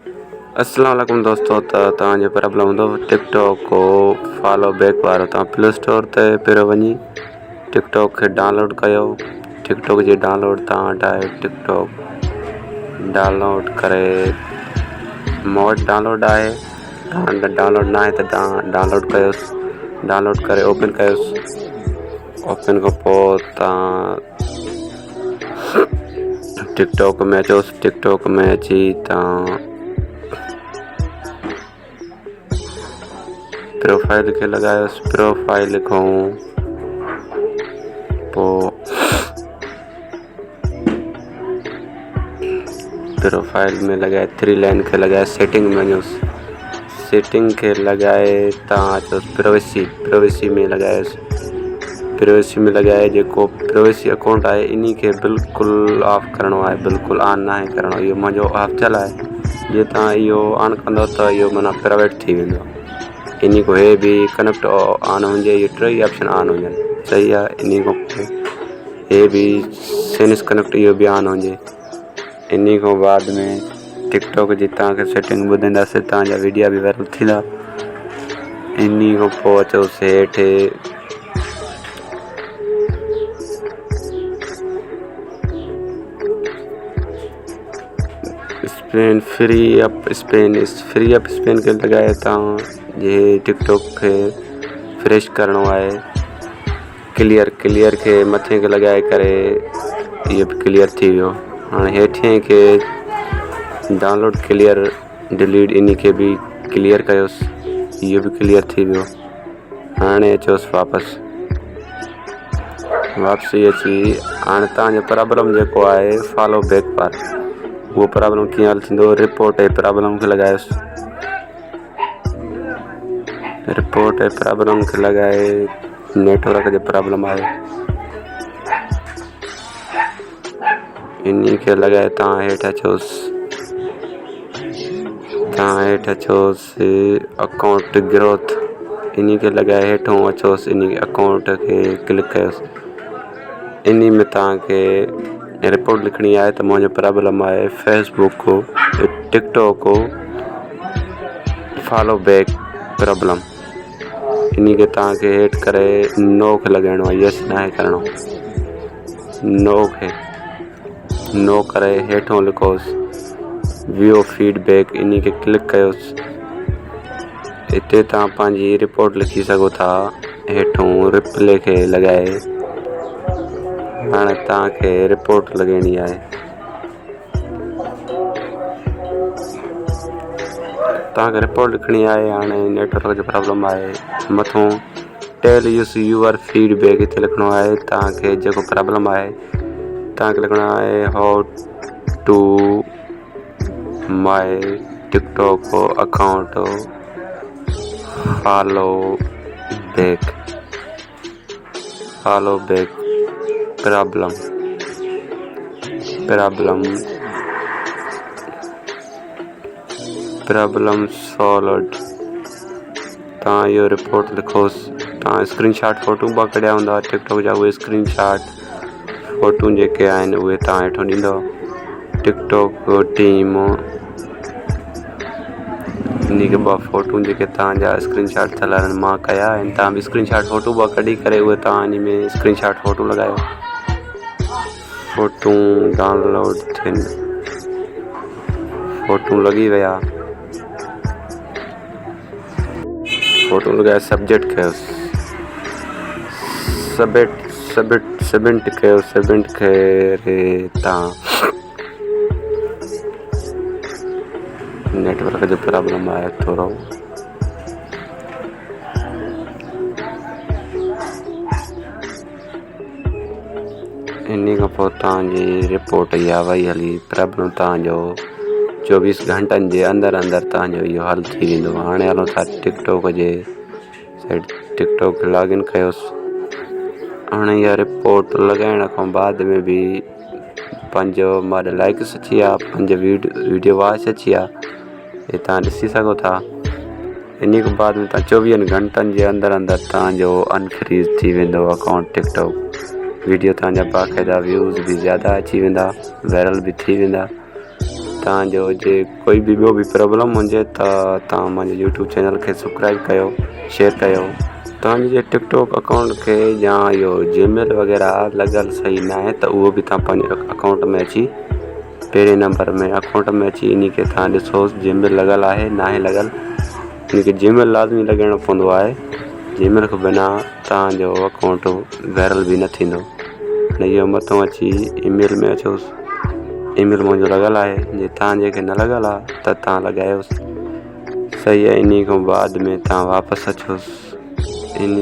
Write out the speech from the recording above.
अस्सलाम वालेकुम दोस्तों। तव्हांजो प्रॉब्लम हूंदो टिकटॉक को फॉलो बैक वारो। तव्हां प्ले स्टोर ते पहिरियों वञी टिकटॉक खे डाउनलोड कयो। टिकटॉक जी डाउनलोड तव्हां वटि आहे। टिकटॉक डाउनलोड करे मूं वटि डाउनलोड आहे। तव्हां वटि डाउनलोड न आहे त तव्हां डाउनलोड कयोसि। डाउनलोड करे ओपन कयोसि। ओपन खां पोइ तव्हां टिकटॉक में अचोसि। टिकटॉक में अची तव्हां प्रोफाइल खे लॻायोसि। प्रोफाइल खां पोइ प्रोफाइल में लॻाए 3 लाइन खे लॻाए सेटिंग में वञोसि। सेटिंग खे लॻाए तव्हां अचोसि प्रिवेसी में लॻायोसि। प्रिवेसी में लॻाए जेको प्रिवेसी अकाउंट आहे इन खे बिल्कुलु ऑफ करिणो आहे। बिल्कुलु ऑन न आहे करिणो। इहो मुंहिंजो ऑफ थियल आहे। जे तव्हां इहो ऑन कंदव त इहो माना प्राइवेट थी वेंदो। इन खां हे बि कनेक्ट ऑन हुजे। इहे 3 ऑप्शन ऑन हुजनि। सही आहे। इन खां पोइ हे बि सेनिस कनेक्ट इहो बि ऑन हुजे। इन खां बाद में टिकटॉक जी तव्हांखे सेटिंग ॿुधाईंदासीं। तव्हांजा वीडियो बि वायरल थींदा। इन खां पोइ अचोसि हेठि फ्री अप स्पेन खे लॻाए तव्हां जे टिकटॉक खे फ्रेश करिणो आहे। क्लियर खे मथे खे लॻाए करे इहो बि क्लियर थी वियो। हाणे हेठिएं खे डाउनलोड क्लियर डिलीट इन खे बि क्लियर कयोसि। इहो बि क्लियर थी वियो। हाणे अचोसि वापसी अची हाणे तव्हांजो प्रॉब्लम जेको आहे फॉलो बैक वारो उहो प्रॉब्लम कीअं हल थींदो। रिपोर्ट ऐं प्रॉब्लम खे लॻायोसि। रिपोर्ट ऐं प्रॉब्लम खे लॻाए नेटवर्क जो प्रॉब्लम आहे इन खे लॻाए तव्हां हेठि अचोसि अकाउंट ग्रोथ इन खे लॻाए हेठों अचोसि। इन अकाउंट खे क्लिक कयोसि। इन में तव्हांखे रिपोर्ट लिखणी आहे त मुंहिंजो प्रॉब्लम आहे Facebook TikTok follow back problem. इन खे तव्हांखे हेठि करे नो खे लॻाइणो आहे। यस न आहे करिणो। नो करे हेठों लिखोसि व्यू फीडबैक इन खे क्लिक कयोसि। हिते तव्हां पंहिंजी रिपोर्ट लिखी सघो था। हेठों रिप्ले खे लॻाए हाणे तव्हांखे रिपोर्ट लॻाइणी आहे। तव्हांखे रिपोर्ट लिखणी आहे। हाणे नेटवर्क जो प्रॉब्लम आहे। मथों टेल यूस यूअर फीडबैक हिते लिखणो आहे। तव्हांखे जेको प्रॉब्लम आहे तव्हांखे लिखणो आहे how to my TikTok account follow back problem solved. तव्हां इहो रिपोर्ट लिखोसि। तव्हां स्क्रीनशॉट फ़ोटू बि कढिया हूंदा टिकटॉक जा। उहे स्क्रीनशॉट फ़ोटू जेके आहिनि उहे तव्हां हेठों ॾींदव। टिकटॉक टीम इन खे 2 फ़ोटू जेके तव्हांजा स्क्रीनशॉट थियल आहिनि मां कया आहिनि। तव्हां बि स्क्रीनशॉट फ़ोटू 2 कढी करे उहे तव्हां इन में स्क्रीनशॉट फ़ोटू लॻायो। फ़ोटू डाउनलोड थियनि। फ़ोटू लॻी विया। फ़ोटू लॻाए सब्जेक्ट कयोसि। सबमिट कयो। सबमिट करे तव्हां नेटवर्क जो प्रॉब्लम आहे थोरो। इन खां पोइ तव्हांजी रिपोर्ट इहा वई हली। प्रॉब्लम तव्हांजो 24 घंटनि जे अंदरि तव्हांजो इहो हल थी वेंदो। हाणे हलो था टिकटॉक जे साइड। टिकटॉक लॉगिन कयोसि। हाणे इहा रिपोर्ट लॻाइण खां बाद में बि 5 लाइक्स अची विया। 5 वीडियो वॉच अची विया। हे तव्हां ॾिसी सघो था। इन खां बाद में तव्हां 24 घंटनि जे अंदरि तव्हांजो अनफ्रीज़ थी वेंदो अकाउंट टिकटॉक। वीडियो तव्हांजा बाक़ाइदा व्यूज़ बि ज़्यादा अची वेंदा। वायरल बि थी वेंदा। तव्हांजो जे कोई बि ॿियो बि प्रॉब्लम हुजे त तव्हां मुंहिंजे यूट्यूब चैनल खे सब्सक्राइब कयो, शेयर कयो। तव्हांजे जे टिकटॉक अकाउंट खे या इहो जीमेल वग़ैरह लॻल सही न आहे त उहो बि तव्हां पंहिंजे अकाउंट में अची पहिरें नंबर में अकाउंट में अची इन खे तव्हां ॾिसोसि जीमेल लॻल आहे न आहे लॻल। इन खे जीमेल लाज़मी लॻाइणो पवंदो आहे। जीमेल खां बिना तव्हांजो अकाउंट वायरल बि न थींदो। न इहो मथां अची ईमेल में अचोसि, ईमेल मुंहिंजो लॻल आहे। जे तव्हां खे न लॻल आहे त तव्हां लॻायोसि, सही आहे। इन खां बाद में तव्हां वापसि अचोसि, इन